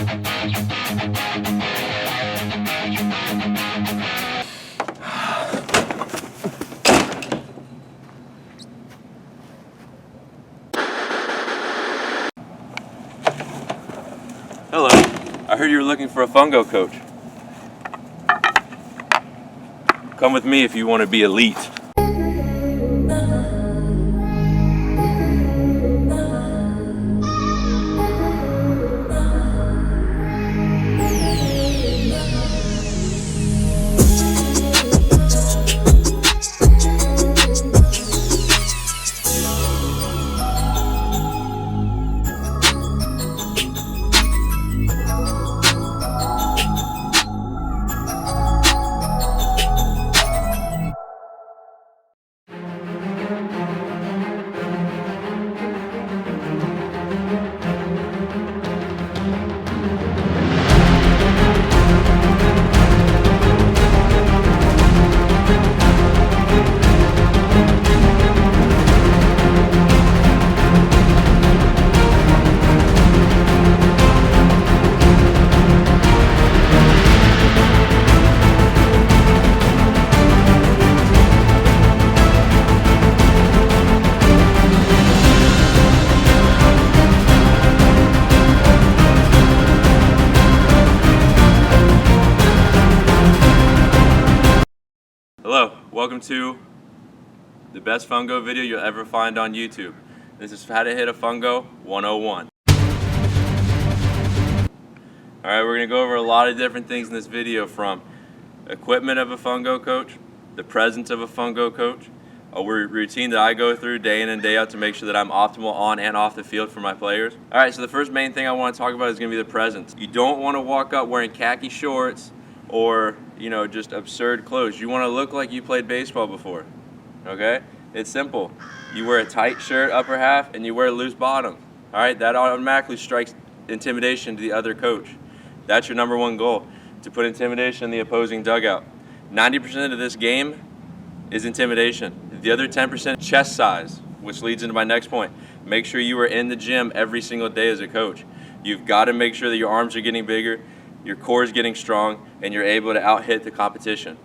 Hello, I heard you were looking for a Fungo coach. Come with me if you want to be elite. Hello, welcome to the best fungo video you'll ever find on YouTube. This is how to hit a fungo 101. Alright, we're going to go over a lot of different things in this video, from equipment of a fungo coach, the presence of a fungo coach, a routine that I go through day in and day out to make sure that I'm optimal on and off the field for my players. Alright, so the first main thing I want to talk about is going to be the presence. You don't want to walk up wearing khaki shorts or, you know, just absurd clothes. You want to look like you played baseball before, okay? It's simple. You wear a tight shirt, upper half, and you wear a loose bottom, all right? That automatically strikes intimidation to the other coach. That's your number one goal, to put intimidation in the opposing dugout. 90% of this game is intimidation. The other 10%, chest size, which leads into my next point. Make sure you are in the gym every single day as a coach. You've got to make sure that your arms are getting bigger, your core is getting strong, and you're able to out-hit the competition.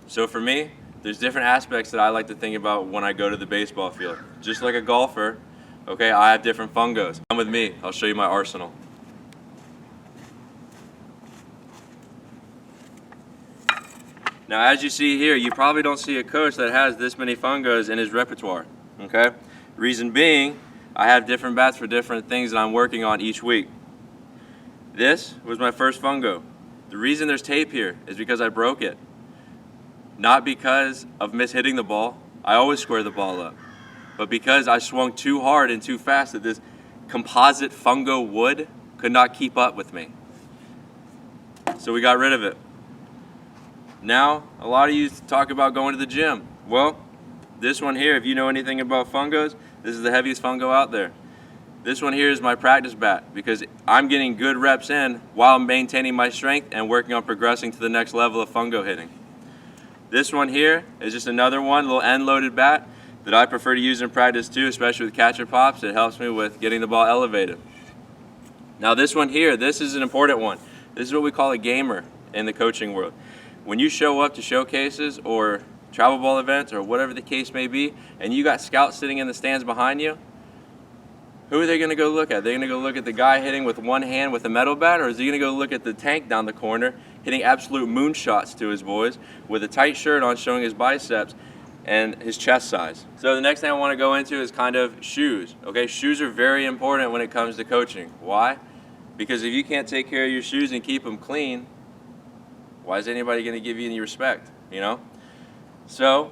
So for me, there's different aspects that I like to think about when I go to the baseball field. Just like a golfer, okay, I have different fungos. Come with me, I'll show you my arsenal. Now as you see here, you probably don't see a coach that has this many fungos in his repertoire, okay? Reason being, I have different bats for different things that I'm working on each week. This was my first fungo. The reason there's tape here is because I broke it. Not because of mishitting the ball, I always square the ball up, but because I swung too hard and too fast that this composite fungo wood could not keep up with me. So we got rid of it. Now, a lot of you talk about going to the gym. Well, this one here, if you know anything about fungos, this is the heaviest fungo out there. This one here is my practice bat because I'm getting good reps in while maintaining my strength and working on progressing to the next level of fungo hitting. This one here is just another one, little end-loaded bat that I prefer to use in practice too, especially with catcher pops. It helps me with getting the ball elevated. Now this one here, this is an important one. This is what we call a gamer in the coaching world. When you show up to showcases or travel ball events or whatever the case may be, and you got scouts sitting in the stands behind you, who are they going to go look at? They're going to go look at the guy hitting with one hand with a metal bat, or is he going to go look at the tank down the corner hitting absolute moonshots to his boys with a tight shirt on showing his biceps and his chest size? So the next thing I want to go into is kind of shoes. Okay, shoes are very important when it comes to coaching. Why? Because if you can't take care of your shoes and keep them clean, why is anybody going to give you any respect, you know? So,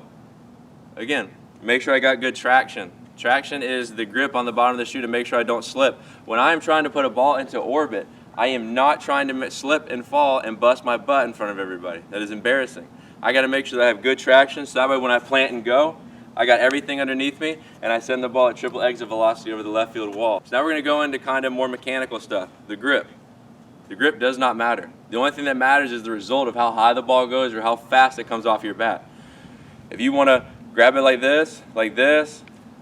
again, make sure I got good traction. Traction is the grip on the bottom of the shoe to make sure I don't slip. When I am trying to put a ball into orbit, I am not trying to slip and fall and bust my butt in front of everybody. That is embarrassing. I got to make sure that I have good traction so that way when I plant and go, I got everything underneath me and I send the ball at triple exit velocity over the left field wall. So now we're going to go into kind of more mechanical stuff, the grip. The grip does not matter. The only thing that matters is the result of how high the ball goes or how fast it comes off your bat. If you want to grab it like this,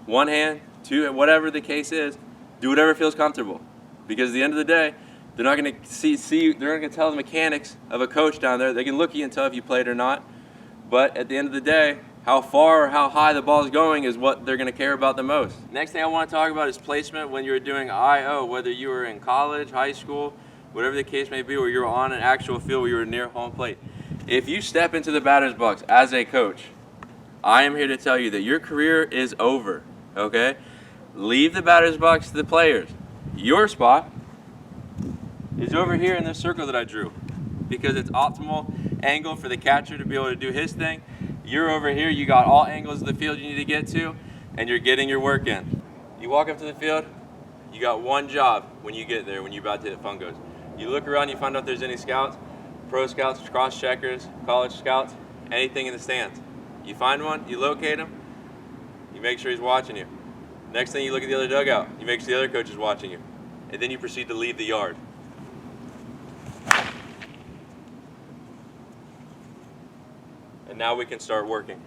one hand, two, whatever the case is, do whatever feels comfortable. Because at the end of the day, They're not going to they're not going to tell the mechanics of a coach down there. They can look at you and tell if you played or not. But at the end of the day, how far or how high the ball is going is what they're going to care about the most. Next thing I want to talk about is placement when you're doing IO, whether you were in college, high school, whatever the case may be, where you're on an actual field where you're near home plate. If you step into the batter's box as a coach, I am here to tell you that your career is over, okay? Leave the batter's box to the players. Your spot is over here in this circle that I drew because it's optimal angle for the catcher to be able to do his thing. You're over here, you got all angles of the field you need to get to, and you're getting your work in. You walk up to the field, you got one job when you get there, when you're about to hit Fungos. You look around, you find out if there's any scouts, pro scouts, cross checkers, college scouts, anything in the stands. You find one, you locate him, you make sure he's watching you. Next thing, you look at the other dugout, you make sure the other coach is watching you, and then you proceed to leave the yard. And now we can start working.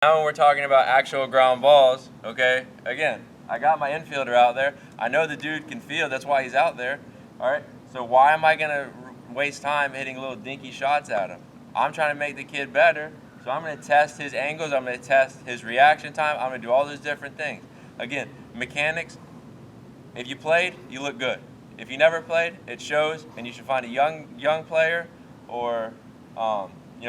Now when we're talking about actual ground balls, okay, again, I got my infielder out there. I know the dude can field, that's why he's out there, all right? So why am I gonna waste time hitting little dinky shots at him? I'm trying to make the kid better, so I'm gonna test his angles, I'm gonna test his reaction time, I'm gonna do all those different things. Again, mechanics, if you played, you look good. If you never played, it shows, and you should find a young player or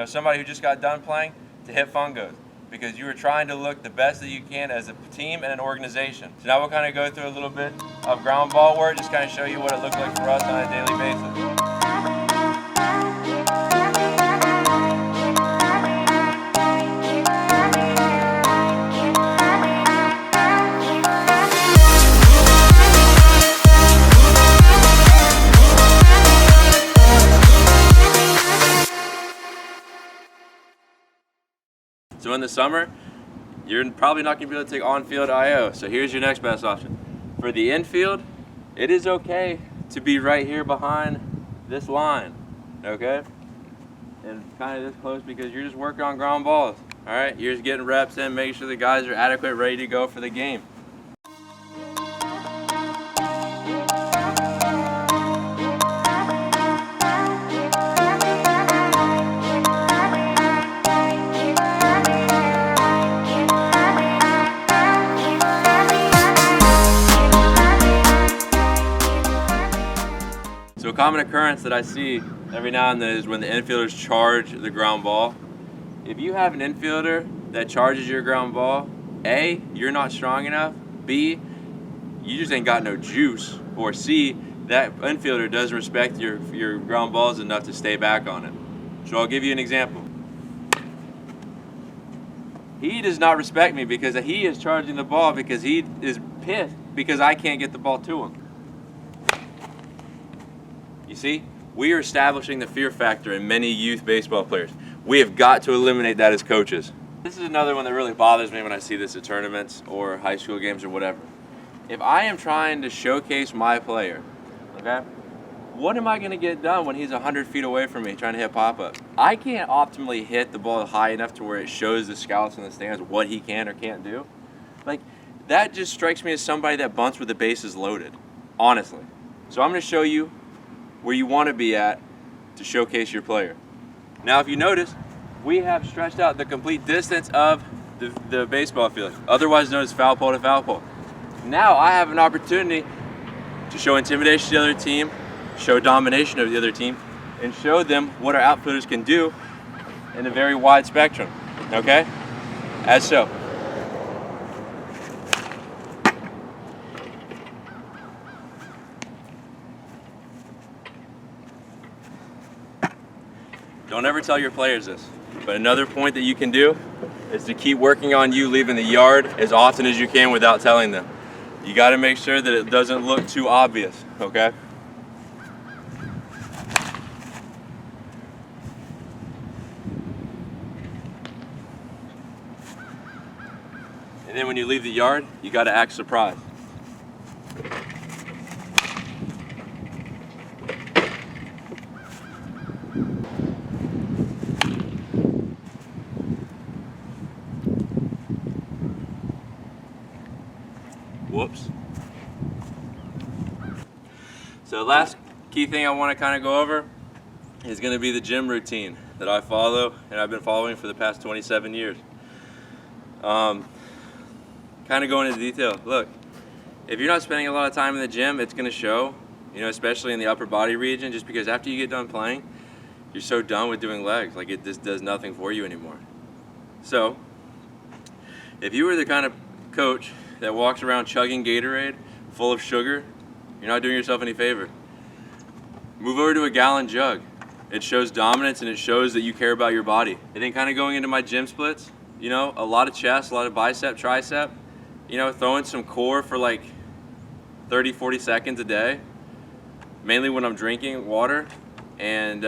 somebody who just got done playing to hit Fungos, because you are trying to look the best that you can as a team and an organization. So now we'll kind of go through a little bit of ground ball work, just kind of show you what it looks like for us on a daily basis. So in the summer, you're probably not going to be able to take on-field IO. So here's your next best option. For the infield, it is okay to be right here behind this line, okay? And kind of this close because you're just working on ground balls, all right? You're just getting reps in, making sure the guys are adequate, ready to go for the game. So a common occurrence that I see every now and then is when the infielders charge the ground ball. If you have an infielder that charges your ground ball, A, you're not strong enough, B, you just ain't got no juice, or C, that infielder doesn't respect your ground balls enough to stay back on it. So I'll give you an example. He does not respect me because he is charging the ball because he is pissed because I can't get the ball to him. You see, we are establishing the fear factor in many youth baseball players. We have got to eliminate that as coaches. This is another one that really bothers me when I see this at tournaments or high school games or whatever. If I am trying to showcase my player, okay, what am I going to get done when he's 100 feet away from me trying to hit pop-up? I can't optimally hit the ball high enough to where it shows the scouts in the stands what he can or can't do. Like, that just strikes me as somebody that bunts with the bases loaded, honestly. So I'm going to show you where you want to be at to showcase your player. Now, if you notice, we have stretched out the complete distance of the baseball field, otherwise known as foul pole to foul pole. Now I have an opportunity to show intimidation to the other team, show domination of the other team, and show them what our outfielders can do in a very wide spectrum, okay? As so. Don't ever tell your players this, but another point that you can do is to keep working on you leaving the yard as often as you can without telling them. You got to make sure that it doesn't look too obvious, okay? And then when you leave the yard, you got to act surprised. Whoops. So last key thing I want to kind of go over is going to be the gym routine that I follow, and I've been following for the past 27 years. Kind of going into detail. Look, if you're not spending a lot of time in the gym, it's going to show, especially in the upper body region, just because after you get done playing, you're so done with doing legs, like it just does nothing for you anymore. So, if you were the kind of coach that walks around chugging Gatorade full of sugar, you're not doing yourself any favor. Move over to a gallon jug. It shows dominance and it shows that you care about your body. And then kind of going into my gym splits, a lot of chest, a lot of bicep, tricep, throwing some core for like 30, 40 seconds a day, mainly when I'm drinking water. And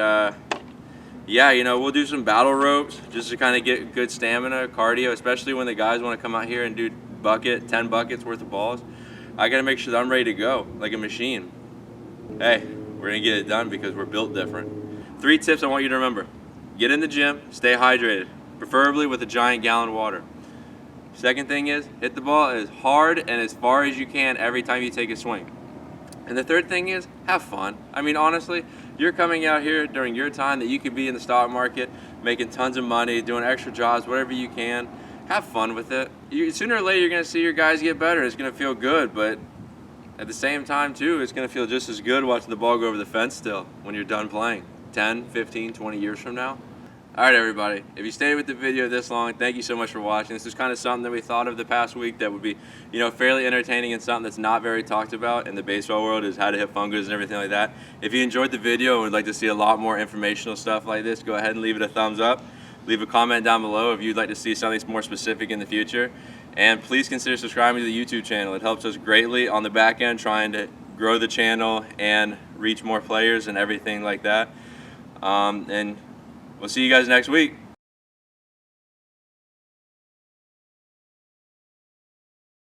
we'll do some battle ropes just to kind of get good stamina, cardio, especially when the guys want to come out here and do 10 buckets worth of balls. I got to make sure that I'm ready to go like a machine. Hey, we're going to get it done because we're built different. 3 tips I want you to remember. Get in the gym, stay hydrated, preferably with a giant gallon of water. Second thing is, hit the ball as hard and as far as you can every time you take a swing. And the third thing is, have fun. I mean, honestly, you're coming out here during your time that you could be in the stock market, making tons of money, doing extra jobs, whatever you can. Have fun with it. Sooner or later, you're going to see your guys get better. It's going to feel good, but at the same time, too, it's going to feel just as good watching the ball go over the fence still when you're done playing 10, 15, 20 years from now. All right, everybody, if you stayed with the video this long, thank you so much for watching. This is kind of something that we thought of the past week that would be, fairly entertaining and something that's not very talked about in the baseball world is how to hit fungos and everything like that. If you enjoyed the video and would like to see a lot more informational stuff like this, go ahead and leave it a thumbs up. Leave a comment down below if you'd like to see something more specific in the future. And please consider subscribing to the YouTube channel. It helps us greatly on the back end trying to grow the channel and reach more players and everything like that. And we'll see you guys next week.